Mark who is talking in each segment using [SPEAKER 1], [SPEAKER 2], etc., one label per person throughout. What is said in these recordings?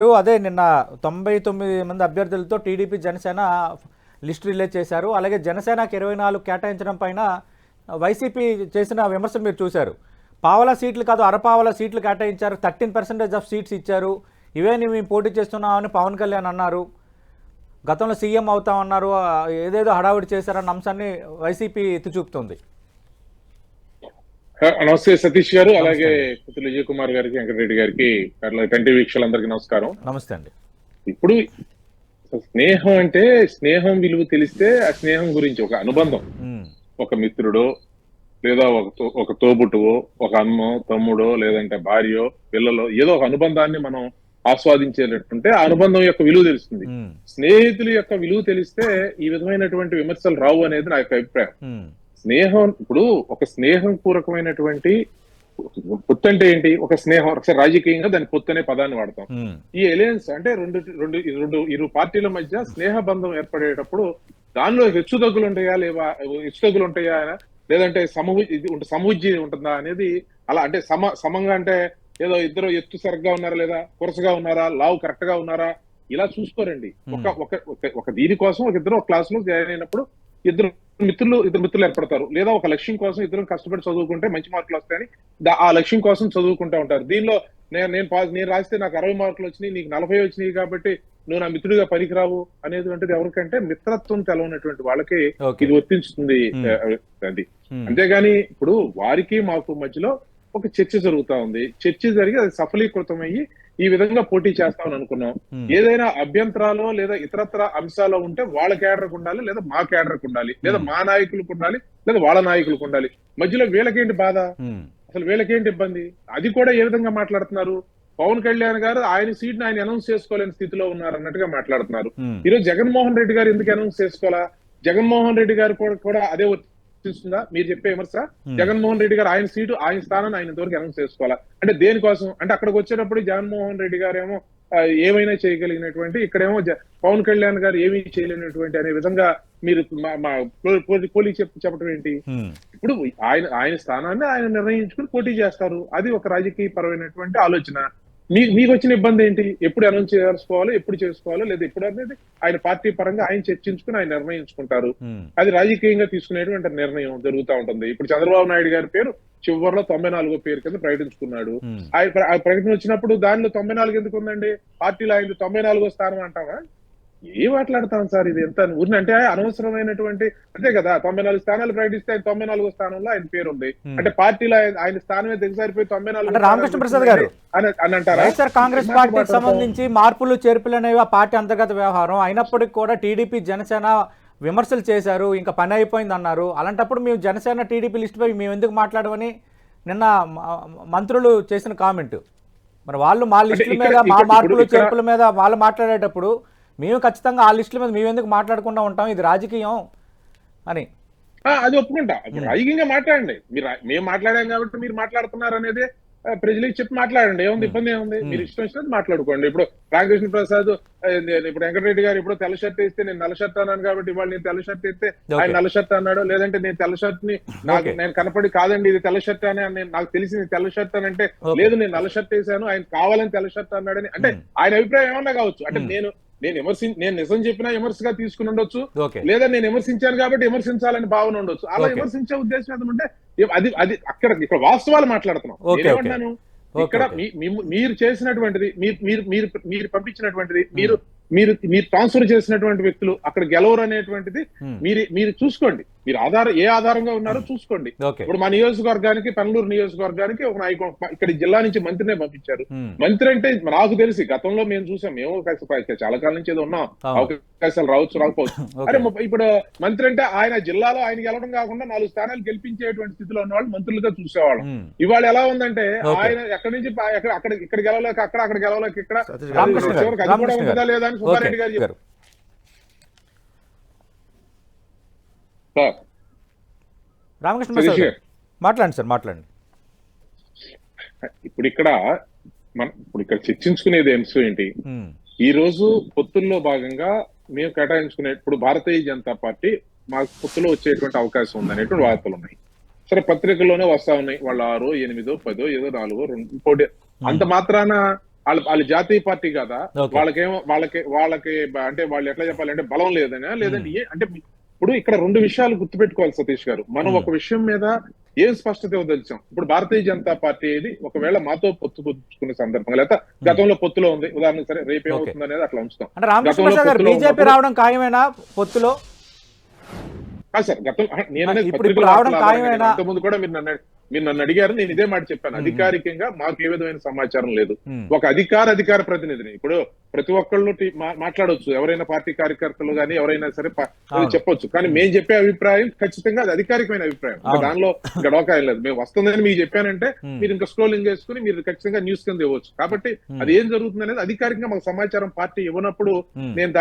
[SPEAKER 1] అదే నిన్న 99 మంది అభ్యర్థులతో టీడీపీ జనసేన లిస్ట్ రిలీజ్ చేశారు. అలాగే జనసేనకి 24 కేటాయించడం పైన వైసీపీ చేసిన విమర్శలు మీరు చూశారు. పావలా సీట్లు కాదు అరపావలా సీట్లు కేటాయించారు, 13% ఆఫ్ సీట్స్ ఇచ్చారు. ఇవేని మేము పోటీ చేస్తున్నామని పవన్ కళ్యాణ్ అన్నారు. గతంలో సీఎం అవుతామన్నారు, ఏదేదో హడావుడి చేశారన్న అంశాన్ని వైసీపీ ఎత్తి చూపుతుంది.
[SPEAKER 2] నమస్తే సతీష్ గారు, అలాగే పుత్తుల విజయ్ కుమార్ గారికి, వెంకటరెడ్డి గారికి, అట్లా కంటి వీక్షలందరికీ నమస్కారం.
[SPEAKER 1] నమస్తే అండి.
[SPEAKER 2] ఇప్పుడు స్నేహం అంటే స్నేహం విలువ తెలిస్తే ఆ స్నేహం గురించి ఒక అనుబంధం, ఒక మిత్రుడో లేదా ఒక తోబుట్టువో, ఒక అన్నో తమ్ముడో లేదంటే భార్యో పిల్లలో ఏదో ఒక అనుబంధాన్ని మనం ఆస్వాదించేటట్టుంటే ఆ అనుబంధం యొక్క విలువ తెలుస్తుంది. స్నేహితుల యొక్క విలువ తెలిస్తే ఈ విధమైనటువంటి విమర్శలు రావు అనేది నా యొక్క అభిప్రాయం. స్నేహం ఇప్పుడు ఒక స్నేహం పూర్వకమైనటువంటి పొత్తు అంటే ఏంటి? ఒక స్నేహం ఒకసారి రాజకీయంగా దాని పొత్తు అనే పదాన్ని వాడతాం. ఈ అలయన్స్ అంటే ఇరు పార్టీల మధ్య స్నేహ బంధం ఏర్పడేటప్పుడు దానిలో హెచ్చుతగ్గులు ఉంటాయా హెచ్చుతగ్గులు ఉంటాయా లేదంటే సమవుజ్జి ఉంటుందా అనేది అలా అంటే సమంగా అంటే ఏదో ఇద్దరు ఎత్తు సరిగ్గా ఉన్నారా లేదా, కురసగా ఉన్నారా, లావు కరెక్ట్ గా ఉన్నారా ఇలా చూసుకోరండి. ఒక దీనికోసం ఒక ఇద్దరు ఒక క్లాస్ లో జాయిన్ అయినప్పుడు ఇద్దరు మిత్రులు ఏర్పడతారు, లేదా ఒక లక్ష్యం కోసం ఇద్దరు కష్టపడి చదువుకుంటే మంచి మార్కులు వస్తాయని ఆ లక్ష్యం కోసం చదువుకుంటూ ఉంటారు. దీనిలో నేను రాస్తే నాకు 60 మార్కులు వచ్చినాయి, నీకు 40 వచ్చినాయి కాబట్టి నువ్వు నా మిత్రుడిగా పనికిరావు అనేది ఎవరికంటే మిత్రత్వం తెలవనటువంటి వాళ్ళకి ఇది వర్తించుతుంది అది. అంతేగాని ఇప్పుడు వారికి మాకు మధ్యలో ఒక చర్చ జరుగుతా ఉంది. చర్చ జరిగి అది సఫలీకృతం అయ్యి ఈ విధంగా పోటీ చేస్తామని అనుకున్నాం. ఏదైనా అభ్యంతరాలు లేదా ఇతరత్ర అంశాలు ఉంటే వాళ్ళ కేడర్కు ఉండాలి, లేదా మా కేడర్కు ఉండాలి, లేదా మా నాయకులకు ఉండాలి, లేదా వాళ్ళ నాయకులకు ఉండాలి. మధ్యలో వీళ్ళకేంటి బాధ, అసలు వీళ్ళకేంటి ఇబ్బంది? అది కూడా ఏ విధంగా మాట్లాడుతున్నారు? పవన్ కళ్యాణ్ గారు ఆయన సీట్ ని ఆయన అనౌన్స్ చేసుకోలేని స్థితిలో ఉన్నారు అన్నట్టుగా మాట్లాడుతున్నారు. ఈరోజు జగన్మోహన్ రెడ్డి గారు ఎందుకు అనౌన్స్ చేసుకోవాలా? జగన్మోహన్ రెడ్డి గారు కూడా అదే వర్తిస్తుందా? మీరు చెప్పే విమర్శ జగన్మోహన్ రెడ్డి గారు ఆయన సీటు ఆయన స్థానాన్ని ఆయన ఇంతవరకు అనౌన్స్ చేసుకోవాలా అంటే దేనికోసం? అంటే అక్కడికి వచ్చేటప్పుడు జగన్మోహన్ రెడ్డి గారు ఏమో ఏమైనా చేయగలిగినటువంటి, ఇక్కడేమో పవన్ కళ్యాణ్ గారు ఏమీ చేయలేనటువంటి అనే విధంగా మీరు పోటీ చెప్పడం ఏంటి? ఇప్పుడు ఆయన స్థానాన్ని ఆయన నిర్ణయించుకుని పోటీ చేస్తారు. అది ఒక రాజకీయ పరమైనటువంటి ఆలోచన. మీకు వచ్చిన ఇబ్బంది ఏంటి? ఎప్పుడు అనౌన్స్ చేసుకోవాలో, ఎప్పుడు చేసుకోవాలో, లేదా ఎప్పుడు అనేది ఆయన పార్టీ పరంగా ఆయన చర్చించుకుని ఆయన నిర్ణయించుకుంటారు. అది రాజకీయంగా తీసుకునేటువంటి నిర్ణయం జరుగుతూ ఉంటుంది. ఇప్పుడు చంద్రబాబు నాయుడు గారి పేరు చివరిలో 94వ పేరు కింద ప్రకటించుకున్నాడు. ఆయన ప్రకటన వచ్చినప్పుడు దానిలో 94 ఎందుకు ఉందండి? పార్టీలో ఆయన 94వ స్థానం అంటావా? ఏం మాట్లాడతాం సార్? ఇది ఎంత ఊరినంటే అనవసరమైనటువంటి, అంతే కదా. 94 స్థానాలు ప్రకటిస్తే ఆయన 94వ స్థానంలో ఆయన పేరు ఉంది అంటే పార్టీలో ఆయన స్థానమే దిగజారిపోయి 94
[SPEAKER 1] రామకృష్ణ ప్రసాద్ గారు
[SPEAKER 2] అని అంటారా?
[SPEAKER 1] వైఎస్ఆర్ కాంగ్రెస్ పార్టీకి సంబంధించి మార్పులు చేర్పులు అనేవి ఆ పార్టీ అంతర్గత వ్యవహారం అయినప్పటికీ కూడా టీడీపీ జనసేన విమర్శలు చేశారు, ఇంకా పని అయిపోయింది అన్నారు. అలాంటప్పుడు మేము జనసేన టీడీపీ లిస్ట్ పై మేము ఎందుకు మాట్లాడమని నిన్న మంత్రులు చేసిన కామెంట్. మరి వాళ్ళు మా లిస్టుల మీద, మా మార్పులు చేర్పుల మీద వాళ్ళు మాట్లాడేటప్పుడు మేము ఖచ్చితంగా ఆ లిస్టుల మీద మేము ఎందుకు మాట్లాడకుండా ఉంటాం, ఇది రాజకీయం అని.
[SPEAKER 2] అది ఒప్పుకుంటా. రాజకీయంగా మాట్లాడండి, మేము మాట్లాడాం కాబట్టి మీరు మాట్లాడుతున్నారు అనేది ప్రజలకు చెప్పి మాట్లాడండి. ఏముంది, ఇబ్బంది ఏముంది? మీరు ఇష్టం వచ్చినట్టు మాట్లాడుకోండి. ఇప్పుడు రామకృష్ణ ప్రసాద్, ఇప్పుడు వెంకటరెడ్డి గారు ఇప్పుడు తెల్ల షర్ట్ వేస్తే నేను నల్ల షర్ట్ అన్నాను కాబట్టి ఇవాళ నేను తెల్ల షర్ట్ వేస్తే ఆయన నల్ల షర్ట్ అన్నాడు, లేదంటే నేను తెల్ల షర్ట్ ని నేను కనపడి కాదండి ఇది తెల్ల షర్ట్ అని నాకు తెలిసి నేను తెల్ల షర్ట్ అని అంటే లేదు నేను నల్ల షర్ట్ వేసాను ఆయన కావాలని తెల్ల షర్ట్ అన్నాడని అంటే ఆయన అభిప్రాయం ఏమన్నా కావచ్చు. అంటే నేను నిజం చెప్పినా విమర్శగా తీసుకుని ఉండొచ్చు, లేదా నేను విమర్శించాను కాబట్టి విమర్శించాలని భావన ఉండొచ్చు. అలా విమర్శించే ఉద్దేశం ఏదంటే అది ఇక్కడ వాస్తవాలు మాట్లాడుతున్నాం. నేనేమన్నాను, ఇక్కడ మీరు చేసినటువంటిది, మీరు పంపించినటువంటిది, మీరు ట్రాన్స్ఫర్ చేసినటువంటి వ్యక్తులు అక్కడ గెలవరు అనేటువంటిది మీరు చూసుకోండి. మీరు ఏ ఆధారంగా ఉన్నారో చూసుకోండి. ఇప్పుడు మా నియోజకవర్గానికి, పెనలూరు నియోజకవర్గానికి ఒక నాయకుడు ఇక్కడ జిల్లా నుంచి మంత్రినే పంపించారు. మంత్రి అంటే నాకు తెలిసి గతంలో మేము చూసాం, మేము చాలా కాలం నుంచి ఏదో ఉన్నాం, అవకాశాలు రాకపోవచ్చు. అరే ఇప్పుడు మంత్రి అంటే ఆయన జిల్లాలో ఆయన గెలవడం కాకుండా 4 స్థానాలు గెలిపించేటువంటి స్థితిలో ఉన్న వాళ్ళు మంత్రులుగా చూసేవాళ్ళం. ఇవాళ ఎలా ఉందంటే ఆయన ఎక్కడి నుంచి ఇక్కడ గెలవలేక అక్కడ గెలవలేక ఇక్కడ చివరికి అది కూడా ఉంటుందా లేదా అని సుబ్బారెడ్డి గారు చెప్పారు.
[SPEAKER 1] రామకృష్ణ ప్రసాద్ మాట్లాడండి సార్, మాట్లాడండి.
[SPEAKER 2] ఇప్పుడు ఇక్కడ చర్చించుకునేది అంశం ఏంటి? ఈ రోజు పొత్తుల్లో భాగంగా మేము కేటాయించుకునే, ఇప్పుడు భారతీయ జనతా పార్టీ మాకు పొత్తులో వచ్చేటువంటి అవకాశం ఉందనేటువంటి వార్తలు ఉన్నాయి. సరే, పత్రికల్లోనే వస్తా ఉన్నాయి. వాళ్ళు 6, 8, 10 ఏదో 4, 2 పోటీ. అంత మాత్రాన వాళ్ళ జాతీయ పార్టీ కదా,
[SPEAKER 1] Okay.
[SPEAKER 2] వాళ్ళకి అంటే వాళ్ళు ఎట్లా చెప్పాలంటే బలం లేదనా, లేదంటే అంటే ఇప్పుడు ఇక్కడ రెండు విషయాలు గుర్తుపెట్టుకోవాలి సతీష్ గారు. మనం ఒక విషయం మీద ఏం స్పష్టత ఇవ్వదలిచాం. ఇప్పుడు భారతీయ జనతా పార్టీ ఏది ఒకవేళ మాతో పొత్తు పుచ్చుకునే సందర్భంగా, లేదా గతంలో పొత్తులో ఉంది, ఉదాహరణ సరే రేపు ఏమవుతుంది అనేది అట్లా ఉంచుతాం.
[SPEAKER 1] అంటే రామకృష్ణ
[SPEAKER 2] గతంలో
[SPEAKER 1] ప్రసాద్ గారు
[SPEAKER 2] పొత్తులో
[SPEAKER 1] బీజేపీ
[SPEAKER 2] ఉన్నప్పుడు-
[SPEAKER 1] రావడం ఖాయమేనా పొత్తులో?
[SPEAKER 2] కాదు సార్, గతం నేననేది
[SPEAKER 1] ఇప్పుడు
[SPEAKER 2] పత్రికల
[SPEAKER 1] రావడం
[SPEAKER 2] వార్తల ఆధారంగా
[SPEAKER 1] ఖాయమేనా?
[SPEAKER 2] అంతకుముందు కూడా మీరు నన్ను అడిగారు, నేను ఇదే మాట చెప్పాను. అధికారికంగా మాకు ఏ విధమైన సమాచారం లేదు. ఒక అధికార ప్రతినిధిని ఇప్పుడు ప్రతి ఒక్కళ్ళు మాట్లాడొచ్చు, ఎవరైనా పార్టీ కార్యకర్తలు కానీ ఎవరైనా సరే చెప్పొచ్చు, కానీ మేము చెప్పే అభిప్రాయం ఖచ్చితంగా అది అధికారికమైన అభిప్రాయం. దానిలో గడవకాయం లేదు. మేము వస్తుందని మీకు చెప్పానంటే మీరు ఇంకా స్క్రోలింగ్ చేసుకుని మీరు ఖచ్చితంగా న్యూస్ కింద ఇవ్వచ్చు. కాబట్టి అది ఏం జరుగుతుంది అనేది అధికారికంగా మాకు సమాచారం పార్టీ ఇవ్వనప్పుడు నేను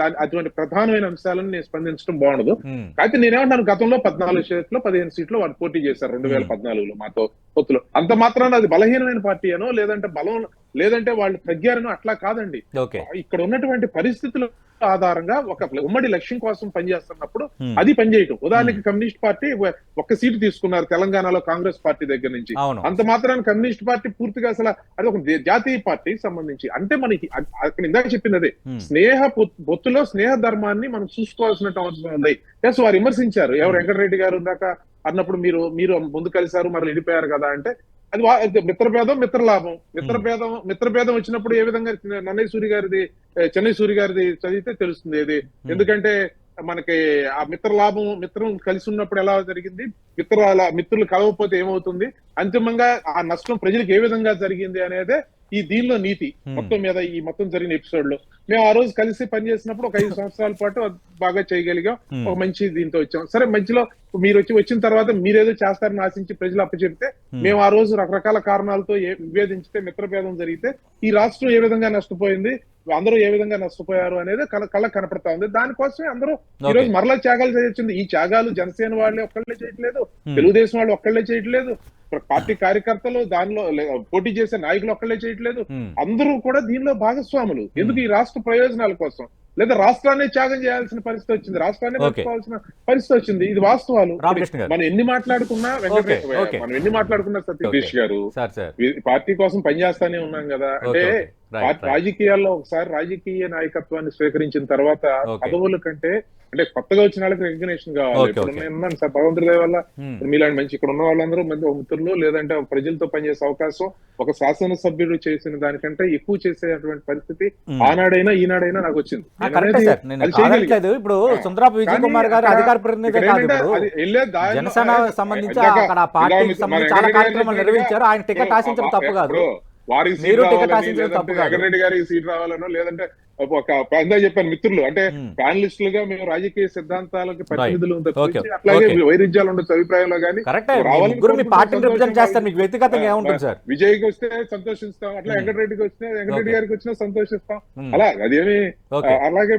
[SPEAKER 2] దాని అటువంటి ప్రధానమైన అంశాలను నేను స్పందించడం బాగుండదు. అయితే నేనేమంటాను, గతంలో 14 సీట్లు 15 సీట్లు వాళ్ళు పోటీ చేశారు 2014లో మాతో పొత్తులో. అంత మాత్రాన అది బలహీనమైన పార్టీ అనో లేదంటే వాళ్ళు తగ్గారనో అట్లా కాదండి.
[SPEAKER 1] ఓకే.
[SPEAKER 2] ఇక్కడ ఉన్నటువంటి పరిస్థితుల ఆధారంగా ఒక ఉమ్మడి లక్ష్యం కోసం పనిచేస్తున్నప్పుడు అది పనిచేయటం. ఉదాహరణకి కమ్యూనిస్ట్ పార్టీ ఒక్క సీటు తీసుకున్నారు తెలంగాణలో కాంగ్రెస్ పార్టీ దగ్గర నుంచి. అంత మాత్రాన కమ్యూనిస్ట్ పార్టీ పూర్తిగా అసలు అది ఒక జాతీయ పార్టీకి సంబంధించి. అంటే మనకి అక్కడ ఇందాక చెప్పింది అదే, పొత్తులో స్నేహ ధర్మాన్ని మనం చూసుకోవాల్సిన అవసరం ఉంది. ఎస్, వారు విమర్శించారు. ఎవరు వెంకటరెడ్డి గారు దాకా అన్నప్పుడు మీరు ముందు కలిశారు మరి విడిపోయారు కదా అంటే, అది మిత్రభేదం మిత్రలాభం. మిత్రభేదం వచ్చినప్పుడు ఏ విధంగా చెన్నై సూరి గారిది చదివితే తెలుస్తుంది ఏది. ఎందుకంటే మనకి ఆ మిత్రం కలిసి ఉన్నప్పుడు ఎలా జరిగింది, మిత్రులు కలవకపోతే ఏమవుతుంది, అంతిమంగా ఆ నష్టం ప్రజలకు ఏ విధంగా జరిగింది అనేదే ఈ దీనిలో నీతి మొత్తం మీద. ఈ మొత్తం జరిగిన ఎపిసోడ్ లో మేము ఆ రోజు కలిసి పనిచేసినప్పుడు ఒక 5 సంవత్సరాల పాటు బాగా చేయగలిగాం. ఒక మంచి దీంతో వచ్చాం. సరే, మధ్యలో మీరు వచ్చిన తర్వాత మీరేదో చేస్తారని ఆశించి ప్రజలు అప్పచెప్తే మేము ఆ రోజు రకరకాల కారణాలతో విభేదించితే మిత్రభేదం జరిగితే ఈ రాష్ట్రం ఏ విధంగా నష్టపోయింది, అందరూ ఏ విధంగా నష్టపోయారు అనేది కళ్ళకు కనపడతా ఉంది. దానికోసమే అందరూ ఈ రోజు మరలా త్యాగాలు చేయొచ్చింది. ఈ త్యాగాలు జనసేన వాళ్ళే ఒక్కళ్ళే చేయట్లేదు, తెలుగుదేశం వాళ్ళు ఒక్కళ్ళే చేయట్లేదు, పార్టీ కార్యకర్తలు దానిలో పోటీ చేసే నాయకులు ఒక్కళ్ళే చేయట్లేదు. అందరూ కూడా దీనిలో భాగస్వాములు. ఎందుకు? ఈ రాష్ట్ర ప్రయోజనాల కోసం. లేదా రాష్ట్రాన్ని త్యాగం చేయాల్సిన పరిస్థితి వచ్చింది, రాష్ట్రాన్ని పెట్టుకోవాల్సిన పరిస్థితి వచ్చింది. ఇది వాస్తవాలు. మనం ఎన్ని మాట్లాడుకున్నా మనం ఎన్ని మాట్లాడుకున్నా సతీష్ గారు పార్టీ కోసం పనిచేస్తానే ఉన్నాం కదా. అంటే రాజకీయాల్లో ఒకసారి రాజకీయ నాయకత్వాన్ని స్వీకరించిన తర్వాత పదవుల కంటే అంటే కొత్తగా వచ్చిన వాళ్ళకి రెకగ్నేషన్ కావాలి. ఇప్పుడు నేను ఉన్నాను సార్, భగవంతుడి దయ వల్ల మీలాంటి మంచి ఇక్కడ ఉన్న వాళ్ళందరూ మంచి మిత్రులు, లేదంటే ప్రజలతో పనిచేసే అవకాశం ఒక శాసనసభ్యుడు చేసిన దానికంటే ఎక్కువ చేసేటువంటి పరిస్థితి ఆనాడైనా ఈనాడైనా నాకు వచ్చింది.
[SPEAKER 1] ఇప్పుడు సుందరపు విజయ్ కుమార్ గారు అధికార ప్రతినిధి కాదు, జనసేన సంబంధించి అక్కడ పార్టీకి సంబంధించి చాలా కార్యక్రమాలు నిర్వహించారు. ఆయన టికెట్ ఆశించడం తప్పు కాదు,
[SPEAKER 2] వారికి వెంకటరెడ్డి గారికి సీట్ రావాలనో, లేదంటే ఒక చెప్పాను మిత్రులు అంటే ప్యానలిస్టులుగా మేము రాజకీయ సిద్ధాంతాలకి ప్రతినిధులు అట్లాగే వైరుధ్యాలు ఉండొచ్చు అభిప్రాయంలో కానీ విజయ్కి వస్తే సంతోషిస్తాం, అట్లా వెంకటరెడ్డి గారికి వచ్చినా సంతోషిస్తాం. అలా అదేమి అలాగే